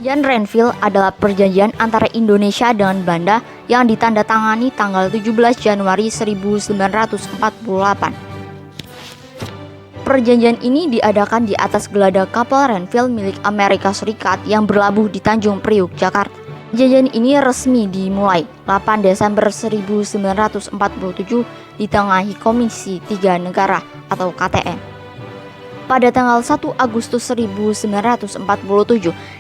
Perjanjian Renville adalah perjanjian antara Indonesia dengan Belanda yang ditandatangani tanggal 17 Januari 1948. Perjanjian ini diadakan di atas geladak kapal Renville milik Amerika Serikat yang berlabuh di Tanjung Priuk, Jakarta. Perjanjian ini resmi dimulai 8 Desember 1947 ditengahi Komisi Tiga Negara atau KTN. Pada tanggal 1 Agustus 1947,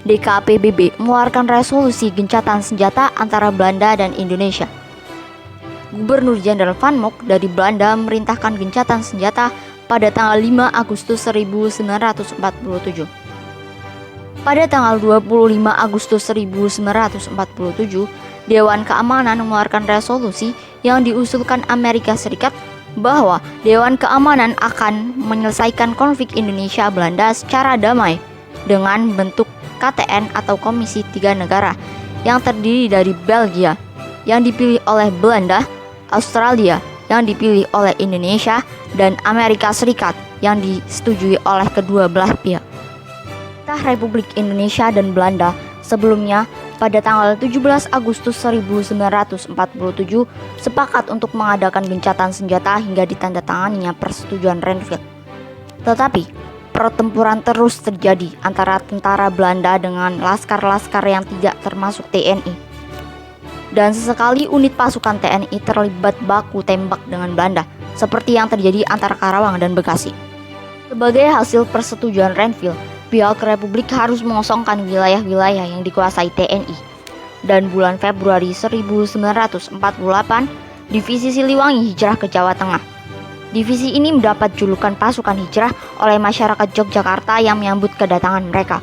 DKPBB mengeluarkan resolusi gencatan senjata antara Belanda dan Indonesia. Gubernur Jenderal Van Mock dari Belanda memerintahkan gencatan senjata pada tanggal 5 Agustus 1947. Pada tanggal 25 Agustus 1947, Dewan Keamanan mengeluarkan resolusi yang diusulkan Amerika Serikat bahwa Dewan Keamanan akan menyelesaikan konflik Indonesia-Belanda secara damai dengan bentuk KTN atau Komisi Tiga Negara yang terdiri dari Belgia yang dipilih oleh Belanda, Australia yang dipilih oleh Indonesia, dan Amerika Serikat yang disetujui oleh kedua belah pihak. Republik Indonesia dan Belanda sebelumnya pada tanggal 17 Agustus 1947 sepakat untuk mengadakan gencatan senjata hingga ditandatanganinya persetujuan Renville. Tetapi pertempuran terus terjadi antara tentara Belanda dengan laskar-laskar yang tidak termasuk TNI. Dan sesekali unit pasukan TNI terlibat baku tembak dengan Belanda, seperti yang terjadi antara Karawang dan Bekasi. Sebagai hasil persetujuan Renville, pihak Republik harus mengosongkan wilayah-wilayah yang dikuasai TNI. Dan bulan Februari 1948, Divisi Siliwangi hijrah ke Jawa Tengah. Divisi ini mendapat julukan pasukan hijrah oleh masyarakat Yogyakarta yang menyambut kedatangan mereka.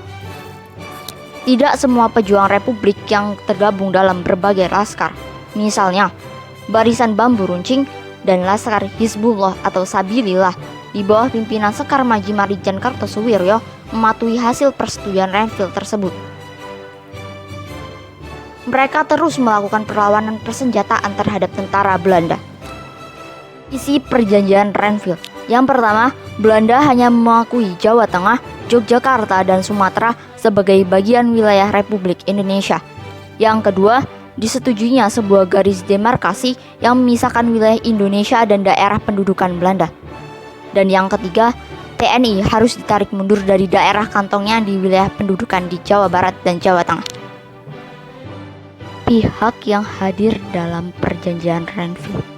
Tidak semua pejuang Republik yang tergabung dalam berbagai laskar, misalnya Barisan Bambu Runcing dan Laskar Hizbullah atau Sabilillah di bawah pimpinan Sekar Maji Marijan Kartosuwiryo mematuhi hasil persetujuan Renville tersebut. Mereka terus melakukan perlawanan persenjataan terhadap tentara Belanda. Isi perjanjian Renville. Yang pertama, Belanda hanya mengakui Jawa Tengah, Yogyakarta, dan Sumatera sebagai bagian wilayah Republik Indonesia. Yang kedua, disetujuinya sebuah garis demarkasi yang memisahkan wilayah Indonesia dan daerah pendudukan Belanda. Dan yang ketiga, TNI harus ditarik mundur dari daerah kantongnya di wilayah pendudukan di Jawa Barat dan Jawa Tengah. Pihak yang hadir dalam perjanjian Renville.